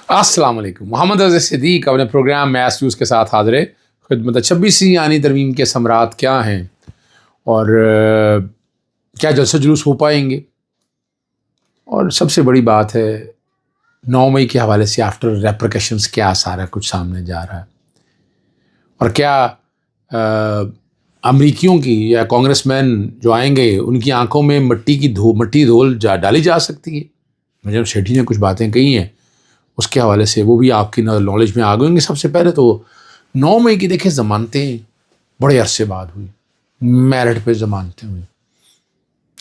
السلام علیکم. محمد عزیز صدیق اپنے پروگرام میس نیوز کے ساتھ حاضر ہے خدمت. 26ویں آئینی ترمیم کے ثمرات کیا ہیں اور کیا جلسہ جلوس ہو پائیں گے، اور سب سے بڑی بات ہے 9 مئی کے حوالے سے آفٹر ریپریکیشنز کیا سارا کچھ سامنے جا رہا ہے، اور کیا امریکیوں کی یا کانگریس مین جو آئیں گے ان کی آنکھوں میں مٹی دھول ڈالی جا سکتی ہے. جب سیٹھی نے کچھ باتیں کہی ہیں اس کے حوالے سے وہ بھی آپ کی نالج میں آ گئیں گے. سب سے پہلے تو 9 مئی کی دیکھیں ضمانتیں بڑے عرصے بعد ہوئی، میرٹ پہ ضمانتیں ہوئی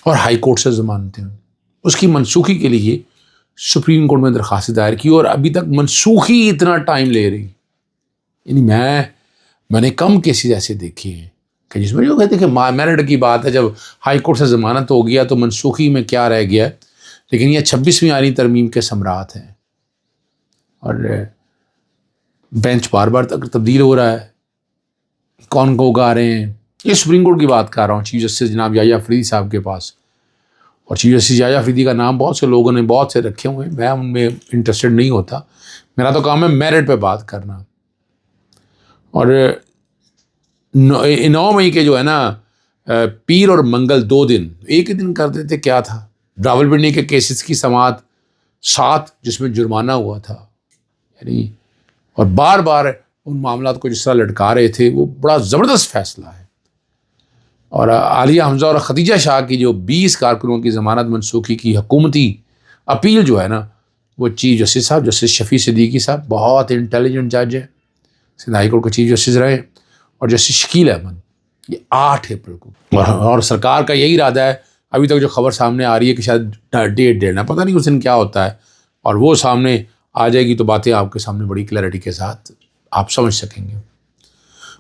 اور ہائی کورٹ سے ضمانتیں ہوئی. اس کی منسوخی کے لیے سپریم کورٹ میں درخواست دائر کی اور ابھی تک منسوخی اتنا ٹائم لے رہی. یعنی میں نے کم کیسز ایسے دیکھے ہیں کہ جس میں جو کہتے ہیں کہ میرٹ کی بات ہے، جب ہائی کورٹ سے ضمانت ہو گیا تو منسوخی میں کیا رہ گیا. لیکن یہ 26ویں آئینی ترمیم کے ثمرات ہیں اور بینچ بار بار تک تبدیل ہو رہا ہے. کون کو اگا رہے ہیں، یہ سپریم کورٹ کی بات کر رہا ہوں، چیف جسٹس جناب یحییٰ فریدی صاحب کے پاس. اور چیف جسٹس یحییٰ فریدی کا نام بہت سے لوگوں نے بہت سے رکھے ہوئے ہیں، میں ان میں انٹرسٹڈ نہیں ہوتا. میرا تو کام ہے میرٹ پہ بات کرنا. اور 9 مئی کے جو ہے نا پیر اور منگل 2 دن ایک ہی دن کر دیتے کیا تھا. راولپنڈی کے کیسز کی سماعت 7 جس میں جرمانہ ہوا تھا، یعنی اور بار بار ان معاملات کو جس طرح لٹکا رہے تھے، وہ بڑا زبردست فیصلہ ہے. اور عالیہ حمزہ اور خدیجہ شاہ کی جو 20 کارکنوں کی ضمانت منسوخی کی حکومتی اپیل جو ہے نا، وہ چیف جسٹس صاحب جسٹس شفیع صدیقی صاحب بہت انٹیلیجنٹ جج ہے، سندھ ہائی کورٹ کے چیف جسٹس رہے، اور جسٹس شکیل احمد. یہ 8 اپریل کو اور سرکار کا یہی ارادہ ہے. ابھی تک جو خبر سامنے آ رہی ہے کہ شاید ڈیٹ دینا، پتہ نہیں اس دن کیا ہوتا ہے، اور وہ سامنے آ جائے گی تو باتیں آپ کے سامنے بڑی کلیئرٹی کے ساتھ آپ سمجھ سکیں گے.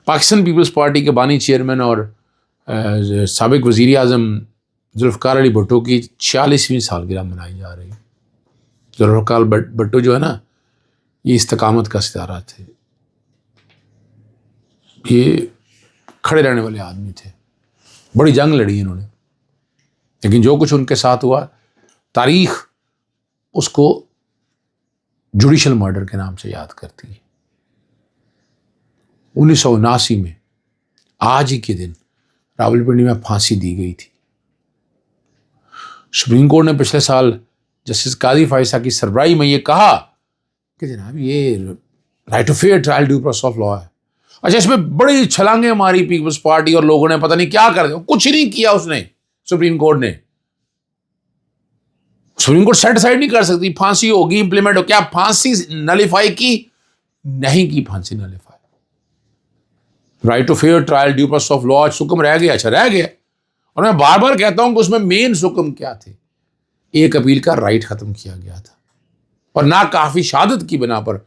پاکستان پیپلز پارٹی کے بانی چیئرمین اور سابق وزیر اعظم ذوالفقار علی بھٹو کی 46ویں سالگرہ منائی جا رہی ہے. ذوالفقار بھٹو جو ہے نا، یہ استقامت کا ستارہ تھے، یہ کھڑے رہنے والے آدمی تھے، بڑی جنگ لڑی انہوں نے. لیکن جو کچھ ان کے ساتھ ہوا، تاریخ اس کو جوڈیشل مرڈر کے نام سے یاد کرتی ہے. 1979 میں آج ہی کے دن راولپنڈی میں پھانسی دی گئی تھی. سپریم کورٹ نے پچھلے سال جسٹس قاضی فائزہ کی سربراہی میں یہ کہا کہ جناب یہ right to fair trial due process of law ہے. اچھا، اس میں بڑی چھلانگیں ماری پیپلز پارٹی اور لوگوں نے، پتہ نہیں کیا کر دیا، کچھ نہیں کیا اس نے. سپریم کورٹ سیٹسفائڈ نہیں کر سکتی. پھانسی ہوگی امپلیمنٹ ہو، کیا پھانسی نلیفائی کی؟ نہیں کی پھانسی nullify. Right to fair trial due process of law حکم رہ گیا. اچھا رہ گیا، اور میں بار بار کہتا ہوں کہ اس میں مین حکم کیا تھے. ایک اپیل کا رائٹ ختم کیا گیا تھا، اور ناکافی شہادت کی بنا پر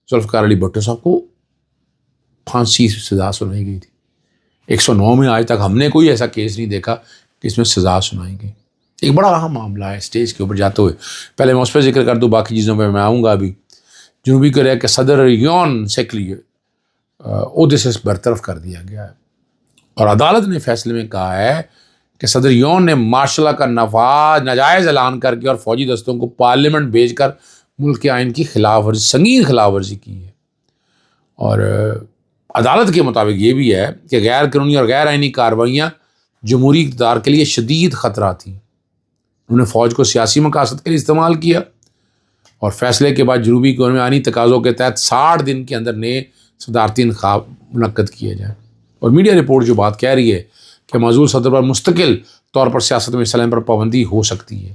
ذوالفقار علی بھٹو صاحب کو پھانسی سزا سنائی گئی تھی. 109 میں آج تک ہم نے کوئی ایسا کیس نہیں دیکھا کہ اس میں سزا سنائی گئی. ایک بڑا اہم معاملہ ہے اسٹیج کے اوپر جاتے ہوئے. پہلے میں اس پہ ذکر کر دوں، باقی چیزوں پہ میں آؤں گا. ابھی جنوبی کوریا کے صدر یون سیک لیے عہدے سے برطرف کر دیا گیا ہے، اور عدالت نے فیصلے میں کہا ہے کہ صدر یون نے مارشل لا کا ناجائز اعلان کر کے اور فوجی دستوں کو پارلیمنٹ بھیج کر ملک کے آئین کی سنگین خلاف ورزی کی ہے. اور عدالت کے مطابق یہ بھی ہے کہ غیر قانونی اور غیر آئینی کارروائیاں جمہوری اقتدار کے لیے شدید خطرہ تھیں. انہوں نے فوج کو سیاسی مقاصد کے لیے استعمال کیا، اور فیصلے کے بعد جنوبی کوریا میں آئینی تقاضوں کے تحت 60 دن کے اندر نئے صدارتی انتخاب منعقد کیے جائیں. اور میڈیا رپورٹ جو بات کہہ رہی ہے کہ معزول صدر پر مستقل طور پر سیاست میں حصہ لینے پر پابندی ہو سکتی ہے.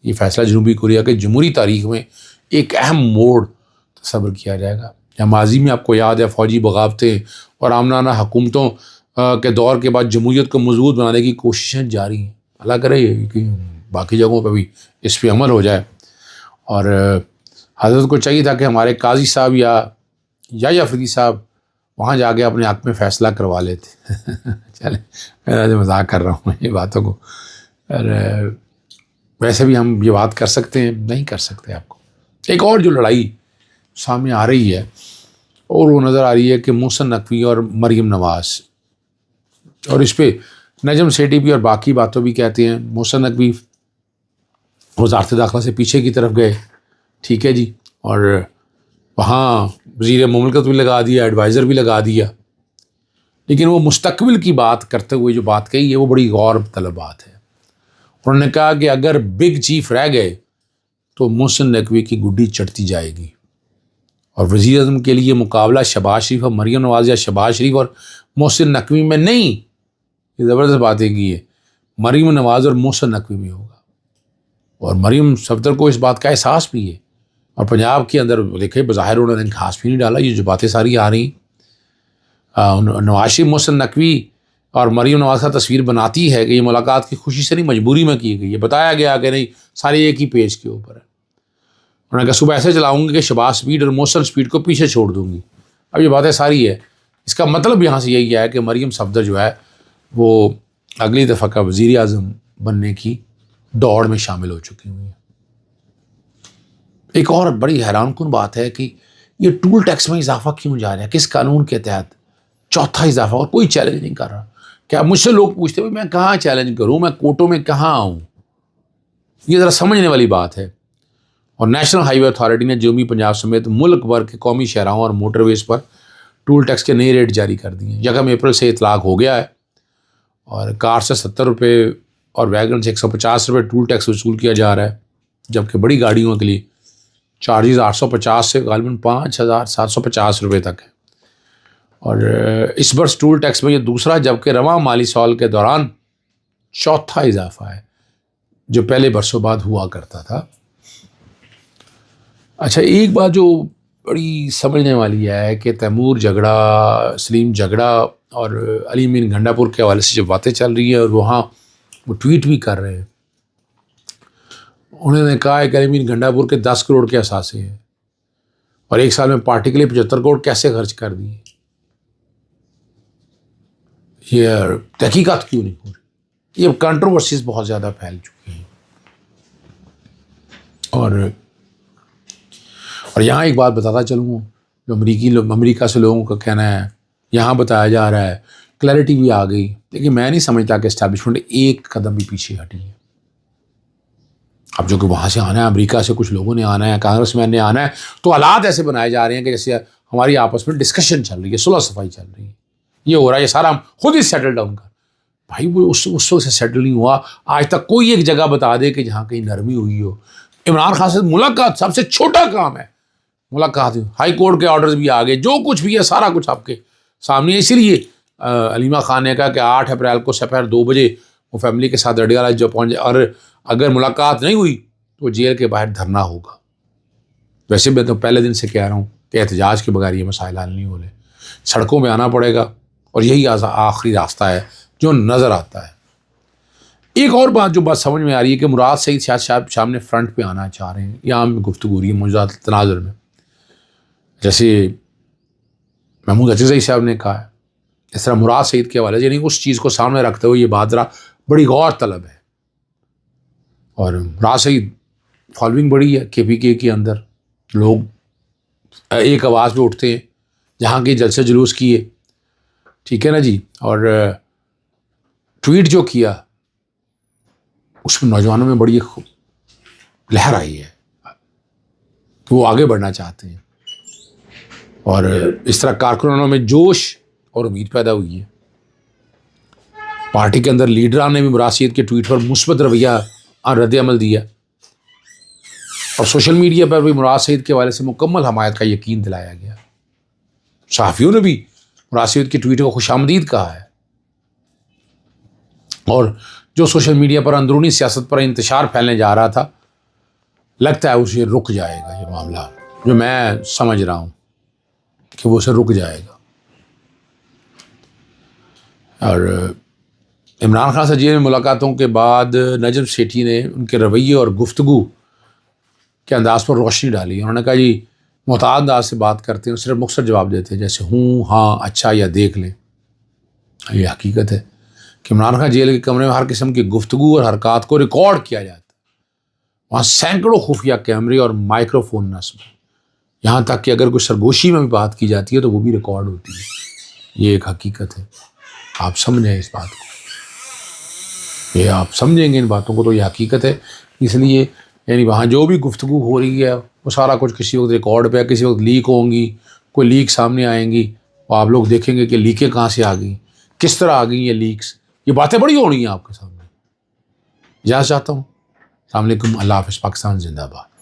یہ فیصلہ جنوبی کوریا کے جمہوری تاریخ میں ایک اہم موڑ تصور کیا جائے گا. ماضی میں آپ کو یاد ہے فوجی بغاوتیں اور آمنانہ حکومتوں کے دور کے بعد جمہوریت کو مضبوط بنانے کی کوششیں جاری ہیں. اللہ کرے کہ باقی جگہوں پہ بھی اس پہ عمل ہو جائے. اور حضرت کو چاہیے تھا کہ ہمارے قاضی صاحب یا یحییٰ فریدی صاحب وہاں جا کے اپنے حق میں فیصلہ کروا لیتے. چلیں، میں مذاق کر رہا ہوں یہ باتوں کو، اور ویسے بھی ہم یہ بات کر سکتے ہیں، نہیں کر سکتے. آپ کو ایک اور جو لڑائی سامنے آ رہی ہے، اور وہ نظر آ رہی ہے کہ محسن نقوی اور مریم نواز، اور اس پہ نجم سیٹھی بھی اور باقی باتوں بھی کہتے ہیں. محسن نقوی وزارت داخلہ سے پیچھے کی طرف گئے، ٹھیک ہے جی، اور وہاں وزیر مملکت بھی لگا دیا، ایڈوائزر بھی لگا دیا، لیکن وہ مستقبل کی بات کرتے ہوئے جو بات کہی ہے وہ بڑی غور طلب بات ہے۔ انہوں نے کہا کہ اگر بگ چیف رہ گئے تو محسن نقوی کی گڈی چڑھتی جائے گی، اور وزیر اعظم کے لیے مقابلہ شہباز شریف اور مریم نواز یا شہباز شریف اور محسن نقوی میں نہیں، یہ زبردست باتیں کی ہے، مریم نواز اور محسن نقوی میں ہوگا۔ اور مریم صفدر کو اس بات کا احساس بھی ہے، اور پنجاب کے اندر دیکھیں بظاہر انہوں نے گھاس بھی نہیں ڈالا، یہ جو باتیں ساری آ رہی نواز شریف محسن نقوی اور مریم نواز کا تصویر بناتی ہے کہ یہ ملاقات کی خوشی سے نہیں مجبوری میں کی گئی ہے، بتایا گیا کہ نہیں سارے ایک ہی پیج کے اوپر ہے۔ انہوں نے کہا صبح ایسے چلاؤں گی کہ شہباز سپیڈ اور محسن سپیڈ کو پیچھے چھوڑ دوں گی۔ اب یہ باتیں ساری ہے، اس کا مطلب یہاں سے یہی ہے کہ مریم صفدر جو ہے وہ اگلی دفعہ کا وزیر اعظم بننے کی دوڑ میں شامل ہو چکی ہوئی ہیں۔ ایک اور بڑی حیران کن بات ہے کہ یہ ٹول ٹیکس میں اضافہ کیوں جا رہا ہے، کس قانون کے تحت؟ چوتھا اضافہ، اور کوئی چیلنج نہیں کر رہا۔ کیا مجھ سے لوگ پوچھتے ہیں میں کہاں چیلنج کروں، میں کوٹوں میں کہاں آؤں؟ یہ ذرا سمجھنے والی بات ہے۔ اور نیشنل ہائی وے اتھارٹی نے جنوبی پنجاب سمیت ملک بھر کے قومی شاہراہوں اور موٹر ویز پر ٹول ٹیکس کے نئے ریٹ جاری کر دیے ہیں۔ 1 اپریل سے اطلاق ہو گیا ہے، اور کار سے 70 روپے اور ویگن سے 150 روپے ٹول ٹیکس وصول کیا جا رہا ہے، جبکہ بڑی گاڑیوں کے لیے چارجز 850 سے غالباً 5750 روپے تک ہے۔ اور اس برس ٹول ٹیکس میں یہ دوسرا جبکہ رواں مالی سال کے دوران چوتھا اضافہ ہے، جو پہلے برسوں بعد ہوا کرتا تھا۔ اچھا، ایک بات جو بڑی سمجھنے والی ہے کہ تیمور جھگڑا، سلیم جھگڑا اور علی امین گھنڈا پور کے حوالے سے جو باتیں چل رہی ہیں، اور وہاں وہ ٹویٹ بھی کر رہے ہیں، انہوں نے کہا ہے کہ علی امین گھنڈا پور کے 10 کروڑ کے اثاثے ہیں، اور ایک سال میں پارٹی کے لیے 75 کروڑ کیسے خرچ کر دیے؟ یہ تحقیقات کیوں نہیں ہو رہی؟ یہ کنٹروورسیز بہت زیادہ پھیل چکی ہیں۔ اور یہاں ایک بات بتاتا چلوں، جو امریکہ سے لوگوں کا کہنا ہے، یہاں بتایا جا رہا ہے کلیئرٹی بھی آ گئی، لیکن میں نہیں سمجھتا کہ اسٹیبلشمنٹ ایک قدم بھی پیچھے ہٹی ہے۔ اب جو کہ وہاں سے آنا ہے، امریکہ سے کچھ لوگوں نے آنا ہے، کانگریس مین نے آنا ہے، تو حالات ایسے بنائے جا رہے ہیں کہ جیسے ہماری آپس میں ڈسکشن چل رہی ہے، صلح صفائی چل رہی ہے، یہ ہو رہا ہے، یہ سارا ہم خود ہی سیٹل ڈاؤن کر۔ بھائی وہ اس وقت سے سیٹل نہیں ہوا، آج تک کوئی ایک جگہ بتا دے کہ جہاں کہیں نرمی ہوئی ہو۔ عمران خان سے ملاقات سب سے چھوٹا کام ہے، ملاقات، ہائی کورٹ کے آرڈرز بھی آ گئے، جو کچھ بھی ہے سارا کچھ آپ کے سامنے ہے۔ اسی لیے علیمہ خان نے کہا کہ 8 اپریل کو سپہر 2 بجے وہ فیملی کے ساتھ اڈیالہ جو پہنچے، اور اگر ملاقات نہیں ہوئی تو جیل کے باہر دھرنا ہوگا۔ ویسے میں تو پہلے دن سے کہہ رہا ہوں کہ احتجاج کے بغیر یہ مسائل حل نہیں ہو رہے، سڑکوں میں آنا پڑے گا، اور یہی آخری راستہ ہے جو نظر آتا ہے۔ ایک اور بات جو بات سمجھ میں آ رہی ہے کہ مراد سعید صاحب سامنے فرنٹ پہ آنا چاہ رہے ہیں، یہاں گفتگو ہو رہی ہے موجودہ تناظر میں، جیسے محمود اجزئی صاحب نے کہا ہے، اس طرح مراد سعید کے حوالے سے، یعنی اس چیز کو سامنے رکھتے ہوئے یہ بات ذرا بڑی غور طلب ہے۔ اور مراد سعید فالوئنگ بڑی ہے کے پی کے اندر، لوگ ایک آواز پہ اٹھتے ہیں، جہاں کے جلسے جلوس کیے، ٹھیک ہے نا جی، اور ٹویٹ جو کیا اس میں نوجوانوں میں بڑی لہر آئی ہے کہ وہ آگے بڑھنا چاہتے ہیں، اور اس طرح کارکنوں میں جوش اور امید پیدا ہوئی ہے۔ پارٹی کے اندر لیڈران نے بھی مراد سعید کے ٹویٹ پر مثبت رویہ اور رد عمل دیا، اور سوشل میڈیا پر بھی مراد سعید کے حوالے سے مکمل حمایت کا یقین دلایا گیا۔ صحافیوں نے بھی مراد سعید کے ٹویٹ کو خوش آمدید کہا ہے، اور جو سوشل میڈیا پر اندرونی سیاست پر انتشار پھیلنے جا رہا تھا، لگتا ہے اسے رک جائے گا، یہ معاملہ جو میں سمجھ رہا ہوں کہ وہ اسے رک جائے گا۔ اور عمران خان سے جیل میں ملاقاتوں کے بعد نجم سیٹھی نے ان کے رویے اور گفتگو کے انداز پر روشنی ڈالی۔ انہوں نے کہا جی محتاط انداز سے بات کرتے ہیں، صرف مختصر جواب دیتے ہیں، جیسے ہوں، ہاں، اچھا یا دیکھ لیں۔ یہ حقیقت ہے کہ عمران خان جیل کے کمرے میں ہر قسم کی گفتگو اور حرکات کو ریکارڈ کیا جاتا ہے، وہاں سینکڑوں خفیہ کیمرے اور مائکرو فون نصب ہیں، یہاں تک کہ اگر کوئی سرگوشی میں بھی بات کی جاتی ہے تو وہ بھی ریکارڈ ہوتی ہے۔ یہ ایک حقیقت ہے، آپ سمجھیں اس بات کو، یہ آپ سمجھیں گے ان باتوں کو تو یہ حقیقت ہے۔ اس لیے یعنی وہاں جو بھی گفتگو ہو رہی ہے وہ سارا کچھ کسی وقت ریکارڈ پہ ہے، کسی وقت لیک ہوں گی، کوئی لیک سامنے آئیں گی، اور آپ لوگ دیکھیں گے کہ لیکیں کہاں سے آ گئیں، کس طرح آ گئیں یہ لیکس، یہ باتیں بڑی ہونی ہیں آپ کے سامنے۔ اجازت چاہتا ہوں، السلام علیکم، اللہ حافظ، پاکستان زندہ باد۔